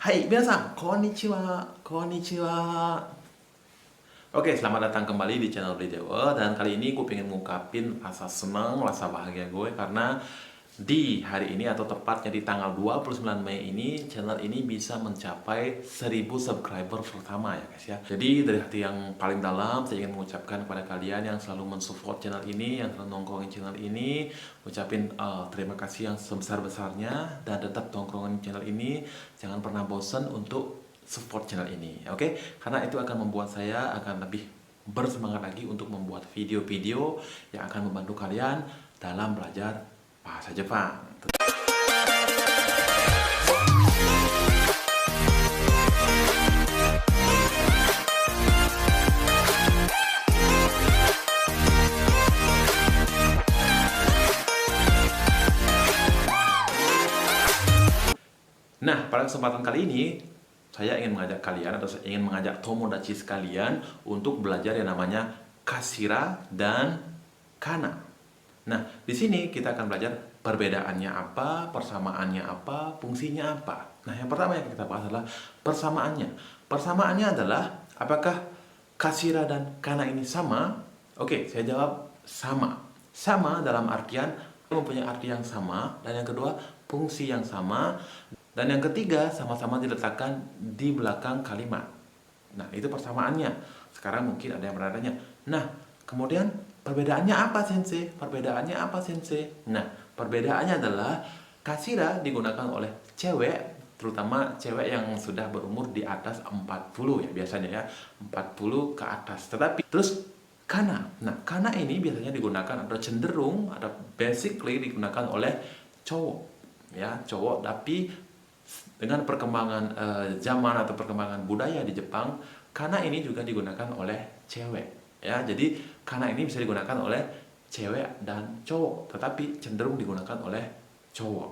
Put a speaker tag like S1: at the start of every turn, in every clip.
S1: Hai, minasan, konnichiwa, konnichiwa. Oke, selamat datang kembali di channel Dewa. Dan kali ini gue pengen ngungkapin rasa senang, rasa bahagia gue karena di hari ini atau tepatnya di tanggal 29 Mei ini channel ini bisa mencapai 1000 subscriber pertama ya guys ya. Jadi dari hati yang paling dalam saya ingin mengucapkan kepada kalian yang selalu mensupport channel ini, yang selalu nongkrongin channel ini, ucapin terima kasih yang sebesar-besarnya dan tetap nongkrongin channel ini. Jangan pernah bosan untuk support channel ini, oke? Karena itu akan membuat saya akan lebih bersemangat lagi untuk membuat video-video yang akan membantu kalian dalam belajar bahasa Jepang. Nah, pada kesempatan kali ini saya ingin mengajak kalian atau saya ingin mengajak tomodachi sekalian untuk belajar yang namanya kasira dan kana. Nah, di sini kita akan belajar perbedaannya apa, persamaannya apa, fungsinya apa. Nah, yang pertama yang kita bahas adalah persamaannya. Persamaannya adalah apakah kasira dan kana ini sama? Oke, saya jawab sama. Sama dalam artian mempunyai arti yang sama, dan yang kedua fungsi yang sama, dan yang ketiga sama-sama diletakkan di belakang kalimat. Nah, itu persamaannya. Sekarang mungkin ada yang bertanya, nah, kemudian perbedaannya apa, Sensei? Perbedaannya apa, Sensei? Nah, perbedaannya adalah kasira digunakan oleh cewek, terutama cewek yang sudah berumur di atas 40 ya, biasanya ya, 40 ke atas. Tetapi terus kana. Nah, kana ini biasanya digunakan atau cenderung atau basically digunakan oleh cowok. Ya, cowok, tapi dengan perkembangan zaman atau perkembangan budaya di Jepang, kana ini juga digunakan oleh cewek. Ya, jadi kana ini bisa digunakan oleh cewek dan cowok, tetapi cenderung digunakan oleh cowok.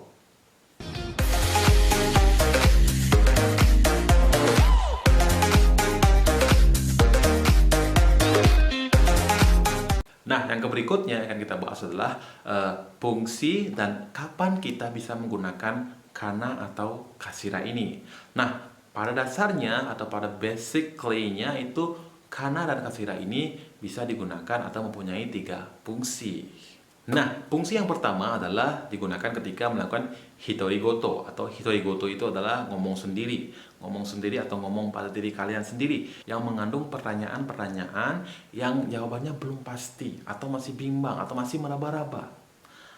S1: Nah, yang berikutnya yang akan kita bahas adalah fungsi dan kapan kita bisa menggunakan kana atau kasira ini. Nah, pada dasarnya atau pada basically-nya itu kana dan kasira ini bisa digunakan atau mempunyai 3 fungsi. Nah, fungsi yang pertama adalah digunakan ketika melakukan hitorigoto, atau hitorigoto itu adalah ngomong sendiri atau ngomong pada diri kalian sendiri yang mengandung pertanyaan-pertanyaan yang jawabannya belum pasti atau masih bimbang atau masih meraba-raba.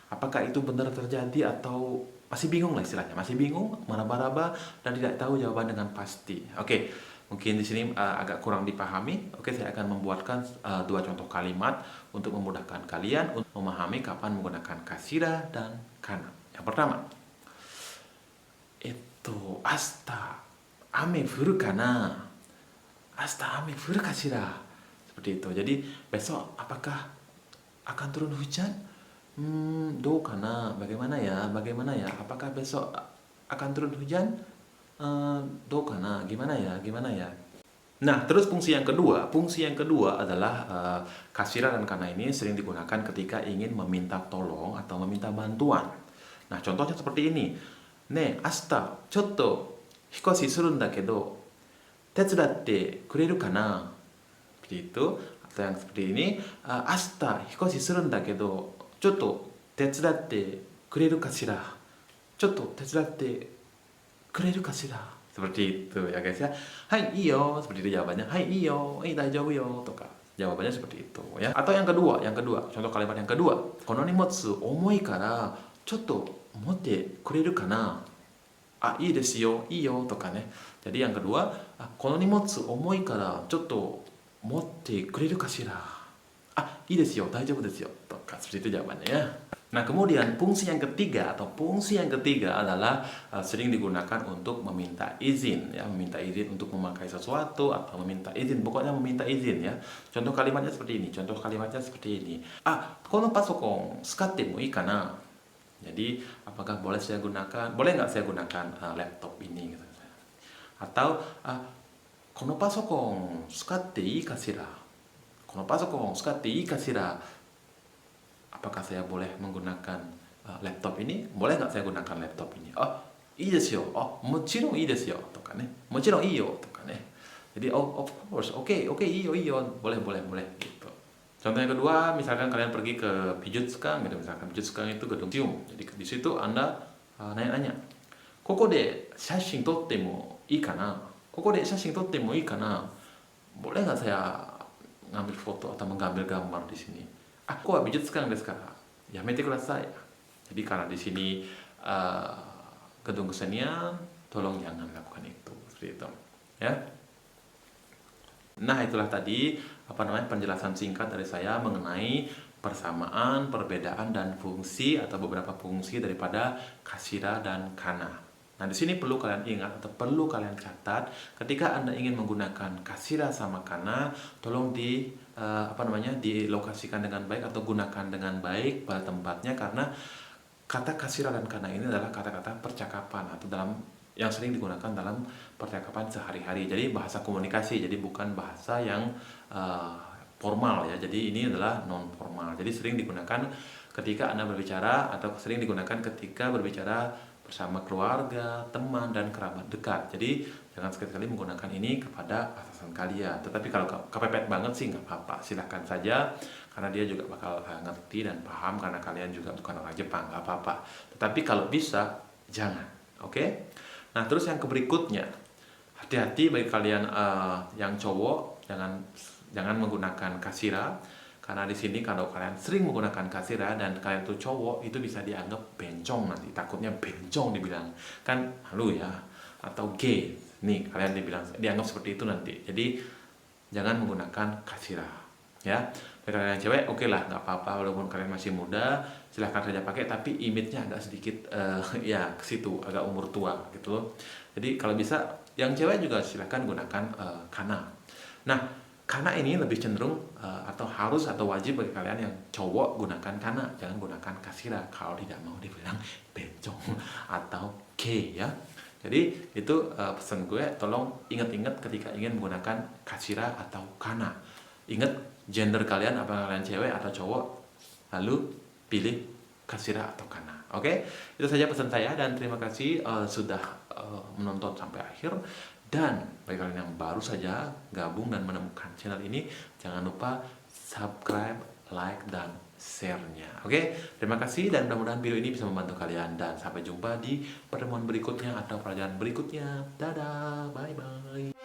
S1: Apakah itu benar terjadi atau masih bingung lah istilahnya, masih bingung, meraba-raba dan tidak tahu jawaban dengan pasti. Oke, mungkin di sini agak kurang dipahami. Oke, saya akan membuatkan 2 contoh kalimat untuk memudahkan kalian untuk memahami kapan menggunakan kasira dan kana. Yang pertama, asta ame furu kana? Asta ame furu kasira? Seperti itu. Jadi, besok apakah akan turun hujan? Do kana? Bagaimana ya? Bagaimana ya? Apakah besok akan turun hujan? Do kana? Gimana ya? Gimana ya? Nah, terus fungsi yang kedua adalah kasira dan kana ini sering digunakan ketika ingin meminta tolong atau meminta bantuan. Nah, contohnya seperti ini. Ne, asta, chotto hikoshi suru nda kedo, tetsudatte kureru kana? Seperti itu. Atau yang seperti ini, asta hikoshi suru nda kedo, chotto tetsudatte kureru kashira? Chotto tetsudatte kureru kashira? Seperti itu ya guys ya. Hai iyo, seperti itu jawabannya. Hai iyo, daijoubu yo, toka. Jawabannya seperti itu ya. Atau yang kedua, contoh kalimat yang kedua. Kono nimotsu omoi kara chotto motte kureru kana? Ii desu yo, iyo, toka ne. Jadi yang kedua, kono nimotsu omoi kara chotto motte kureru kashira? Ii desu yo, daijoubu desu yo, toka. Seperti itu jawabannya ya. Nah, kemudian fungsi yang ketiga adalah sering digunakan untuk meminta izin ya, meminta izin untuk memakai sesuatu atau meminta izin, pokoknya meminta izin ya. Contoh kalimatnya seperti ini. Kono pasokon tsukatte mo ii kana? Jadi, apakah boleh nggak saya gunakan laptop ini gitu. Atau kono pasokon tsukatte ii kasira? Kono pasokon tsukatte ii kasira? Apakah saya boleh menggunakan laptop ini? Boleh nggak saya gunakan laptop ini? いいですよ。もちろんいいですよとかね。もちろんいいよとかね. Jadi of course, oke, iyo, boleh gitu. Contoh yang kedua, misalkan kalian pergi ke Pijutskang gitu, misalkan Pijutskang itu gedung museum. Jadi di situ Anda nanya-nanya, ここで写真撮ってもいいかな? Boleh nggak saya ngambil foto atau mengambil gambar di sini? Aku wa Pijutskang desu kara, yamete kudasai. Jadi karena di sini gedung kesenian, tolong jangan lakukan itu, seperti itu. Ya. Nah, itulah tadi penjelasan singkat dari saya mengenai persamaan, perbedaan dan fungsi atau beberapa fungsi daripada kasira dan kana. Nah, di sini perlu kalian ingat atau perlu kalian catat ketika Anda ingin menggunakan kasira sama kana, tolong dilokasikan dengan baik atau gunakan dengan baik pada tempatnya, karena kata kasira dan kana ini adalah kata-kata percakapan atau yang sering digunakan dalam percakapan sehari-hari. Jadi bahasa komunikasi, jadi bukan bahasa yang formal ya. Jadi ini adalah non formal. Jadi sering digunakan ketika Anda berbicara atau sering digunakan ketika berbicara bersama keluarga, teman dan kerabat dekat. Jadi jangan sekali-kali menggunakan ini kepada atasan kalian. Tetapi kalau kepepet banget sih nggak apa-apa, silahkan saja, karena dia juga bakal ngerti dan paham karena kalian juga bukan orang Jepang, nggak apa-apa. Tetapi kalau bisa jangan, oke? Nah, terus yang berikutnya, hati-hati bagi kalian yang cowok, jangan menggunakan kasira, karena di sini kalau kalian sering menggunakan kasira dan kalian tuh cowok, itu bisa dianggap bencong nanti, takutnya bencong dibilang, kan halu ya, atau gay, nih kalian dianggap seperti itu nanti. Jadi jangan menggunakan kasira, ya. Bagi kalian yang cewek, oke lah, nggak apa-apa, walaupun kalian masih muda, silahkan saja pakai, tapi image-nya agak sedikit ya ke situ, agak umur tua gitu loh. Jadi kalau bisa yang cewek juga silahkan gunakan kana. Nah, kana ini lebih cenderung atau harus atau wajib bagi kalian yang cowok gunakan kana, jangan gunakan kasira kalau tidak mau dibilang bencong atau gay ya. Jadi itu pesan gue, tolong ingat-ingat ketika ingin menggunakan kasira atau kana. Ingat gender kalian, apa kalian cewek atau cowok, lalu pilih kasira atau kana. Oke? Itu saja pesan saya dan terima kasih sudah menonton sampai akhir. Dan bagi kalian yang baru saja gabung dan menemukan channel ini, jangan lupa subscribe, like, dan share-nya. Oke? Terima kasih dan mudah-mudahan video ini bisa membantu kalian. Dan sampai jumpa di pertemuan berikutnya atau pelajaran berikutnya. Dadah, bye-bye.